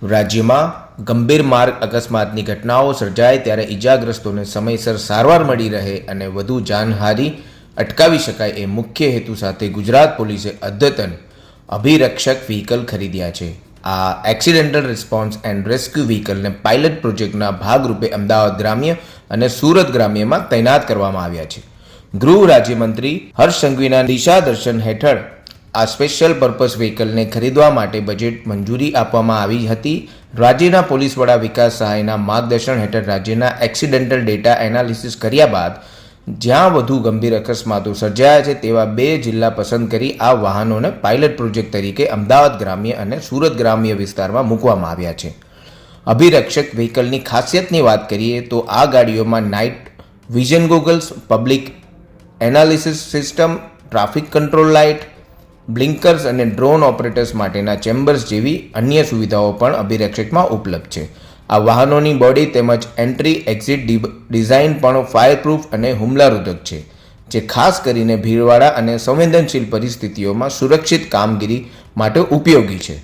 રાજ્યમાં ગંભીર માર્ગ અકસ્માતની ઘટનાઓ સર્જાય ત્યારે ઈજાગ્રસ્તોને સમયસર સારવાર મળી રહે અને વધુ જાનહાનિ અટકાવી શકાય એ મુખ્ય હેતુ સાથે ગુજરાત પોલીસે અદ્યતન અભિરક્ષક વ્હીકલ ખરીદ્યા છે. આ એક્સિડેન્ટલ રિસ્પોન્સ એન્ડ રેસ્ક્યુ વ્હીકલને પાયલટ પ્રોજેક્ટના ભાગરૂપે અમદાવાદ ગ્રામ્ય અને સુરત ગ્રામ્યમાં તૈનાત કરવામાં આવ્યા છે. ગૃહ રાજ્યમંત્રી હર્ષ સંઘવીના દિશા દર્શન હેઠળ આ સ્પેશિયલ પર્પઝ વ્હીકલને ખરીદવા માટે બજેટ મંજૂરી આપવામાં આવી હતી. રાજ્યના પોલીસ વડા વિકાસ સહાયના માર્ગદર્શન હેઠળ રાજ્યના એક્સિડેન્ટલ ડેટા એનાલિસિસ કર્યા બાદ જ્યાં વધુ ગંભીર અકસ્માતો સર્જાયા છે તેવા 2 જિલ્લા પસંદ કરી આ વાહનોને પાયલટ પ્રોજેક્ટ તરીકે અમદાવાદ ગ્રામ્ય અને સુરત ગ્રામ્ય વિસ્તારમાં મૂકવામાં આવ્યા છે. અભિરક્ષક વ્હીકલની ખાસિયતની વાત કરીએ તો આ ગાડીઓમાં night vision goggles, public analysis system, traffic control light, blinkers અને ડ્રોન ઓપરેટર્સ માટેના ચેમ્બર્સ જેવી અન્ય સુવિધાઓ પણ અભિરક્ષકમાં ઉપલબ્ધ છે. આ વાહનોની બોડી તેમજ એન્ટ્રી એક્ઝિટ ડિઝાઇન પણ ફાયરપ્રૂફ અને હુમલારોધક છે, જે ખાસ કરીને ભીડવાળા અને સંવેદનશીલ પરિસ્થિતિઓમાં સુરક્ષિત કામગીરી માટે ઉપયોગી છે.